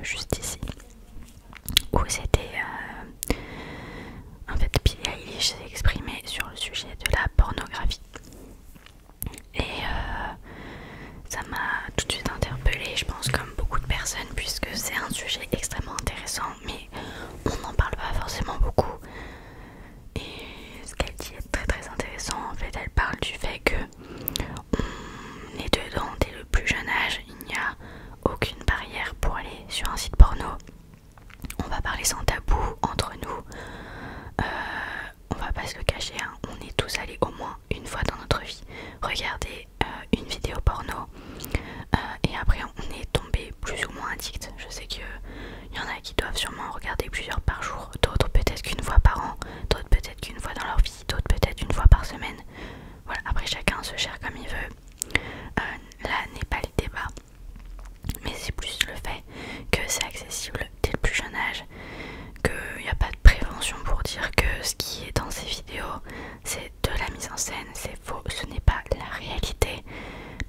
juste ici, où c'était en fait Billie Eilish s'est exprimée sur le sujet de la pornographie. Et ça m'a tout de suite interpellée, je pense comme beaucoup de personnes, puisque c'est un sujet extrêmement intéressant, mais on n'en parle pas forcément beaucoup. Et ce qu'elle dit est très très intéressant. En fait, elle parle du fait que on est dedans dès le plus jeune âge, il n'y a aucune barrière pour aller sur un site porno. On va parler sans tabou entre nous. On va pas se le cacher, hein. On est tous allés au moins une fois dans notre vie regarder une vidéo porno et après on est tombé plus ou moins addict. Je sais qu'il y en a qui doivent sûrement regarder plusieurs par jour, d'autres peut-être qu'une fois par an, d'autres peut-être qu'une fois dans leur vie, d'autres peut-être une fois par semaine. Voilà, après chacun se gère comme il veut. Là n'est pas le débat, mais c'est plus le fait que c'est accessible dès le plus jeune âge, qu'il n'y a pas de prévention pour dire que ce qui est dans ces vidéos c'est de la mise en scène, c'est faux, ce n'est pas la réalité.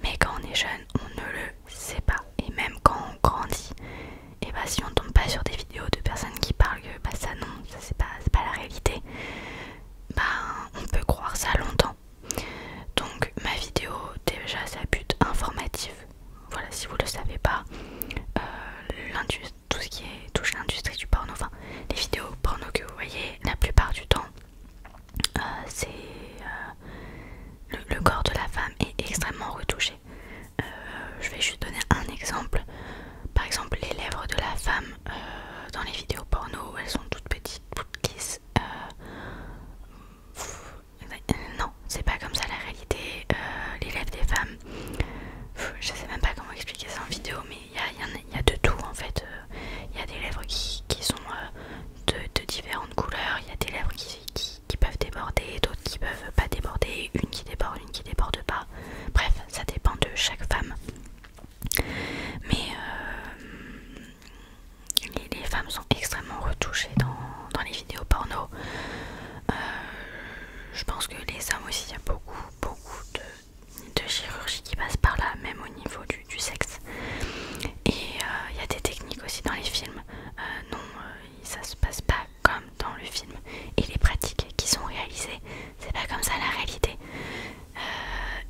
Mais quand on est jeune, on ne le sait pas. Et même quand on grandit, et bah si on tombe pas sur des vidéos de personnes qui parlent que bah ça non, ça c'est pas la réalité, bah on peut croire ça longtemps. Donc ma vidéo déjà c'est à but informatif. Voilà, si vous le savez pas, tout ce qui touche l'industrie du porno, enfin les vidéos porno que vous voyez, la plupart du temps, c'est le corps de la femme est extrêmement retouché. Je vais juste donner un exemple. Par exemple, les lèvres de la femme dans les vidéos porno, elles sont toutes petites, toutes lisses. Non, c'est pas comme ça la réalité. Les lèvres des femmes, je sais même pas comment expliquer ça en vidéo, mais il y a de tout en fait. Il y a des lèvres qui sont de différentes couleurs, il y a des lèvres qui peuvent déborder, d'autres qui peuvent pas déborder, une qui déborde pas. Bref, ça dépend de chaque femme. Mais les femmes sont extrêmement retouchées dans les vidéos porno. Je pense que les hommes aussi, il y a beaucoup de chirurgie qui passe par là, même au niveau du sexe. Et il y a des techniques aussi dans les films. Non, ça se passe pas comme dans le film. Et les pratiques qui sont réalisées, c'est pas comme ça la réalité.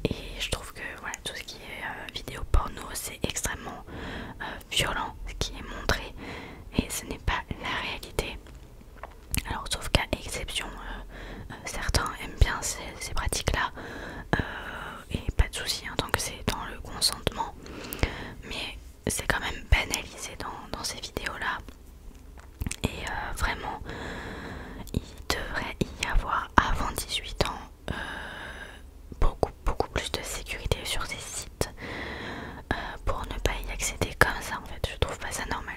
Et je trouve que voilà, tout ce qui est vidéo porno, c'est extrêmement violent, ce qui est montré. Et ce n'est pas la réalité. Alors sauf qu'à exception, certains aiment bien ces pratiques-là. Et pas de souci, hein, tant que c'est dans le consentement. Mais c'est quand même banalisé dans ces vidéos-là. Et vraiment, il devrait y avoir avant 18 ans beaucoup plus de sécurité sur ces sites pour ne pas y accéder comme ça. En fait, je trouve pas ça normal.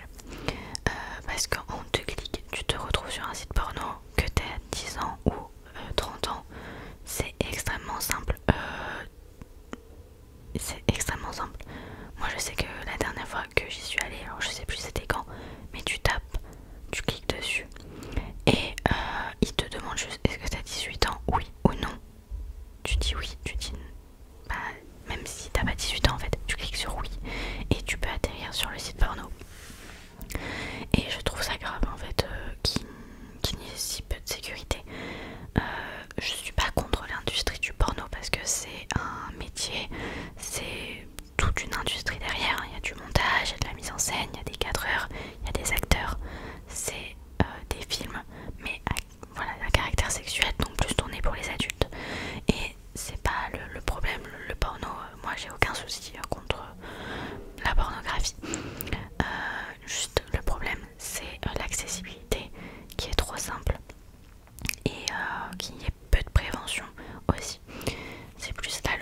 Parce qu'en 2 clics, tu te retrouves sur un site porno, que tu as 10 ans ou 30 ans. C'est extrêmement simple. C'est extrêmement simple. Moi je sais que la dernière fois que j'y suis allée, alors je sais plus c'était quand, mais tu tapes, tu cliques dessus et il te demande juste est-ce que tu as 18 ans, oui ou non. Tu dis oui, tu dis bah, même si t'as pas 18 ans en fait, tu cliques sur oui et tu peux atterrir sur le site porno. Et je trouve ça grave en fait qu'il n'y ait si peu de sécurité. Je suis pas contre l'industrie du porno parce que c'est un métier, c'est toute une industrie derrière. Il y a du montage, il y a de la mise en scène, il y a des cadreurs, il y a des acteurs. C'est des films, mais voilà, à caractère sexuel, donc plus tourné pour les adultes. Et c'est pas le problème, le porno. Moi j'ai aucun souci contre la pornographie. Juste le problème c'est l'accessibilité qui est trop simple et qu'il y ait peu de prévention aussi. C'est plus là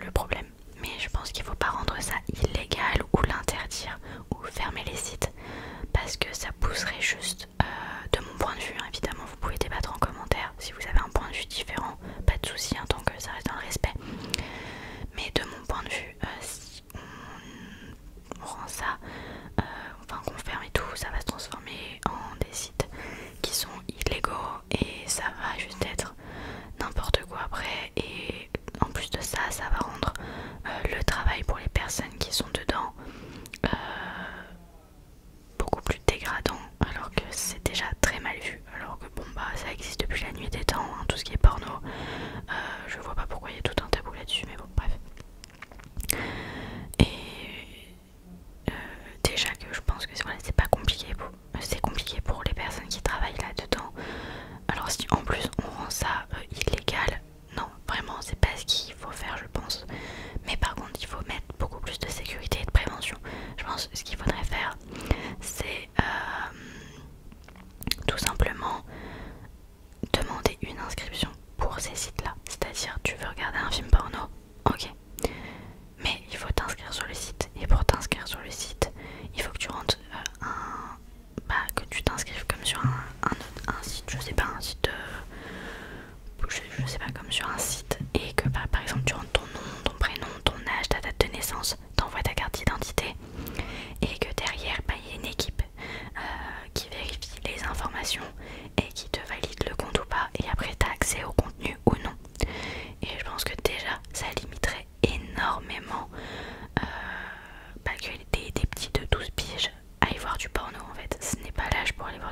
le problème. Mais je pense qu'il faut pas rendre ça illégal ou l'interdire ou fermer les sites parce que ça pousserait juste, de mon point de vue, hein, évidemment vous pouvez débattre en commentaire si vous avez un point de vue différent, pas de souci, hein, tant que ça reste dans le respect. Mais de mon point de vue, si on rend ça, enfin qu'on ferme et tout, ça va se transformer en des sites qui sont illégaux et ça va juste être n'importe quoi après. Et en plus de ça, ça va rendre le travail pour les personnes qui sont dedans beaucoup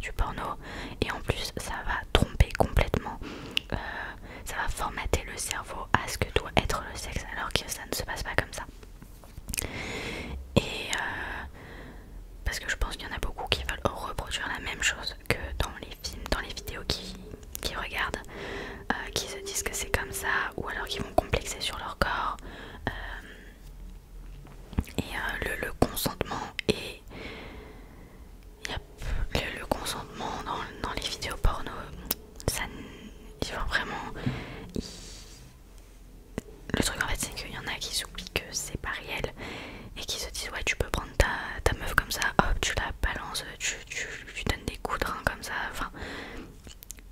du porno, et en plus ça va tromper complètement, ça va formater le cerveau à ce que doit être le sexe alors que ça ne se passe pas comme ça. Et parce que je pense qu'il y en a beaucoup qui veulent reproduire la même chose que dans les films, dans les vidéos qu'ils regardent, qui se disent que c'est comme ça, ou alors qui vont complexer sur leur corps. Et le consentement est... Le consentement dans les vidéos porno, ça... Vraiment... Le truc en fait c'est qu'il y en a qui s'oublient que c'est pas réel et qui se disent ouais tu peux prendre ta meuf comme ça, hop tu la balances, tu donnes des coups de rein comme ça, enfin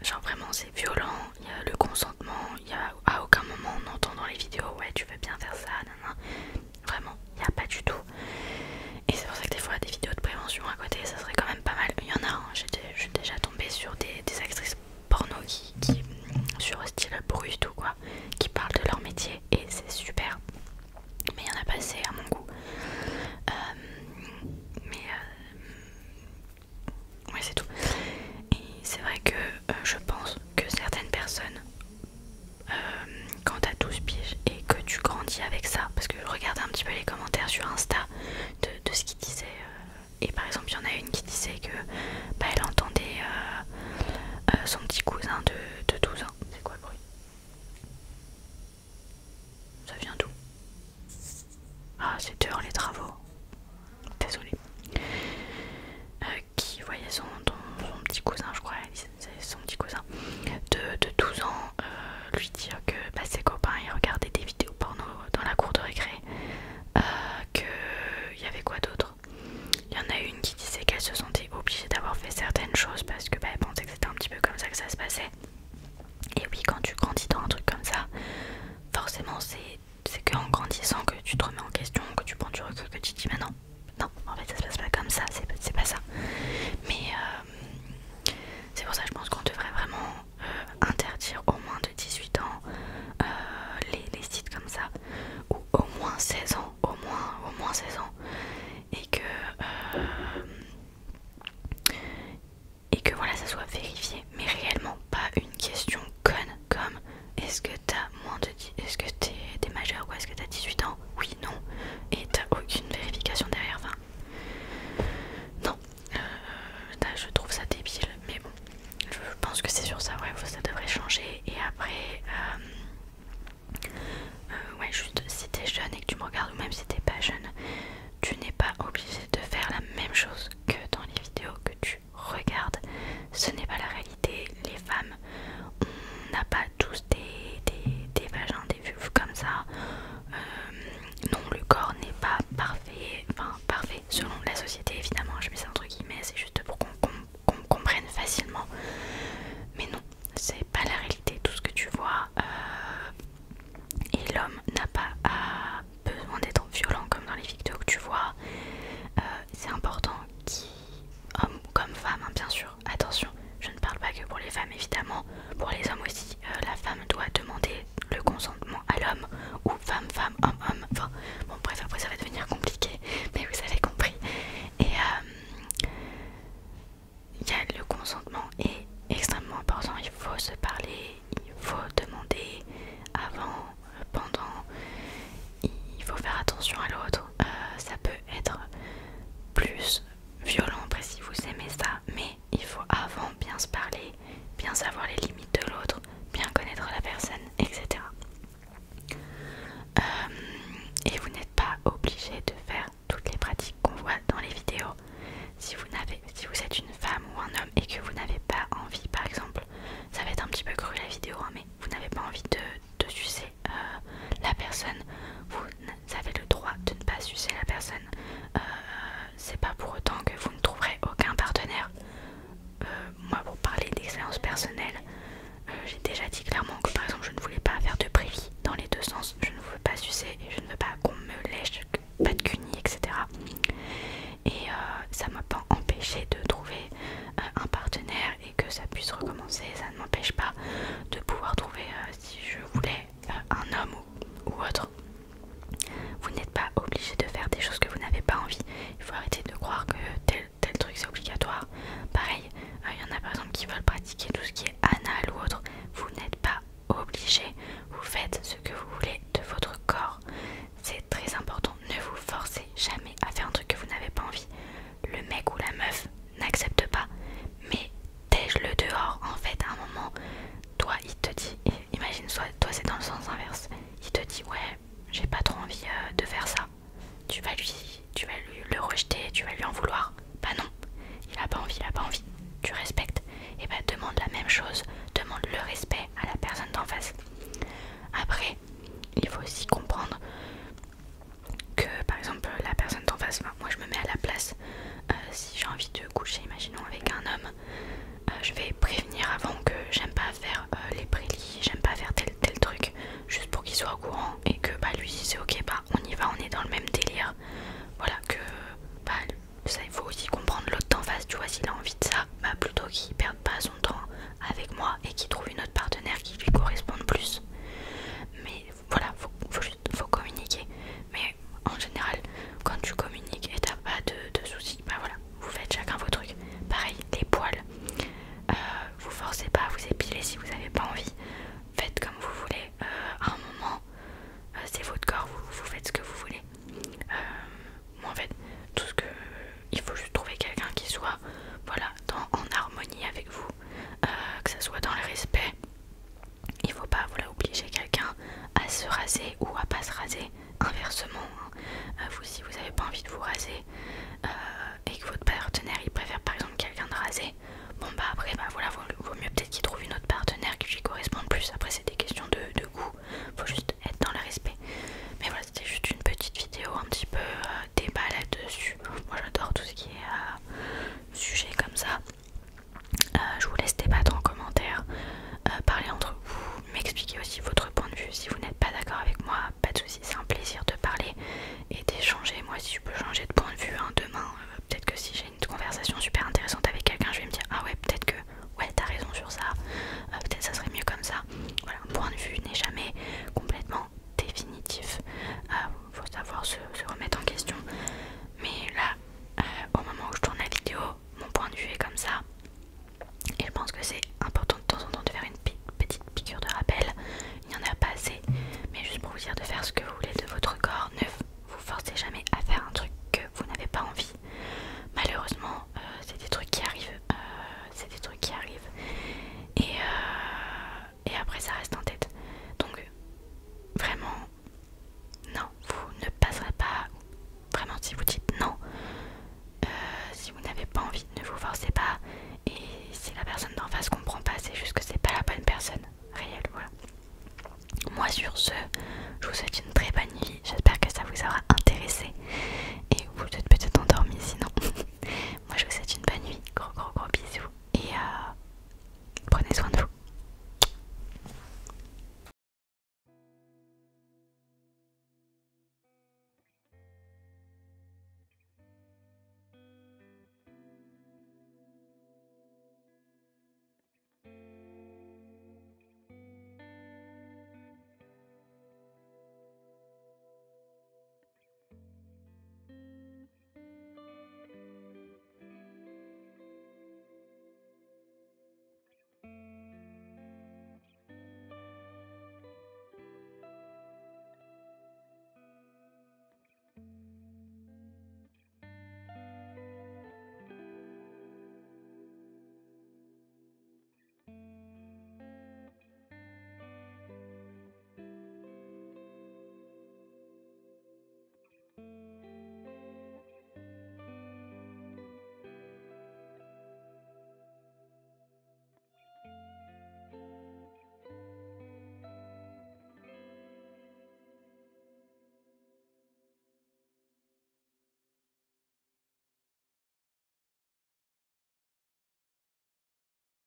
genre vraiment c'est violent, il y a le consentement, il y a à aucun moment on entend dans les vidéos ouais tu veux bien faire ça, nanana. Vraiment il n'y a pas du tout. Et c'est pour ça que des fois des vidéos de prévention à côté ça serait quand même pas mal. Il y en a, hein. Je suis déjà tombée sur des actrices porno qui sur style brut ou quoi, qui parlent de leur métier et c'est super. Mais il y en a pas assez à mon goût. Ouais c'est tout. Et c'est vrai que je pense que certaines personnes, quand t'as 12 piges et que tu grandis avec ça, parce que je regarde un petit peu les commentaires sur Insta de ce qu'ils disaient, et par exemple il y en a une qui disait que bah, elle entendait son petit cousin de 12 ans. C'est quoi le bruit? Ça vient d'où? Ah c'est dehors les travaux. Désolée. Qui voyait son petit cousin, je crois, c'est son petit cousin de 12 ans lui dire que bah, ses copains ils regardaient des vidéos porno dans la cour de récré, qu'il y avait quoi d'autre. Il y en a une qui disait qu'elle se sentait obligée d'avoir fait certaines choses parce que bah, elle pensait que c'était un petit peu comme ça que ça se passait. Et oui, quand tu grandis dans un truc comme ça, forcément c'est qu'en grandissant que tu te remets en question, que tu prends du recul, que tu te dis mais non, en fait ça se passe pas comme ça, c'est pas ça. Mais c'est pour ça que je pense qu'on devrait vraiment interdire au moins de 18 ans les sites comme ça, ou au moins 16 ans, au moins 16 ans, et que voilà ça soit vérifié, mais réellement pas une question conne comme est-ce que t'as moins de est-ce que t'es majeur ou est-ce que t'as 18 ans, oui, non, et t'as aucune vérification derrière, enfin non, je trouve ça débile, mais bon, je pense que c'est sur ça, ouais, ça devrait changer. Et après, ouais, juste si t'es jeune et que tu me regardes, ou même si t'es pas jeune, tu n'es pas obligé de faire la même chose que dans les vidéos que tu regardes. Ce n'est pas la réalité. Les femmes, on n'a pas tous des vagins, des vulves comme ça. Non, le corps n'est pas parfait, enfin parfait selon la société évidemment, je mets ça entre guillemets, c'est juste pour qu'on comprenne facilement. Mais non, c'est pas la réalité, tout ce que tu vois. Et l'homme n'a pas besoin d'être violent comme dans les vidéos que tu vois. C'est important, homme comme femme, hein, bien sûr. Attention, je ne parle pas que pour les femmes évidemment, pour les hommes aussi. La femme doit demander le consentement à l'homme, ou femme, homme. Enfin bon bref, après ça va devenir compliqué, mais vous avez compris. Et le consentement est extrêmement important, il faut se parler, il faut demander avant, pendant, il faut faire attention à l'autre. Ça peut être plus violent après si vous aimez ça, mais il faut avant bien se parler, bien savoir les limites de l'autre, bien connaître la personne, etc. Et vous n'êtes pas obligé de faire toutes les pratiques qu'on voit dans les vidéos. Si vous êtes une femme ou un homme et que vous n'avez n'avez pas envie, ne vous forcez pas. Et si la personne d'en face comprend pas, c'est juste que c'est pas la bonne personne réelle, voilà. Moi sur ce, je vous souhaite une très bonne nuit, j'espère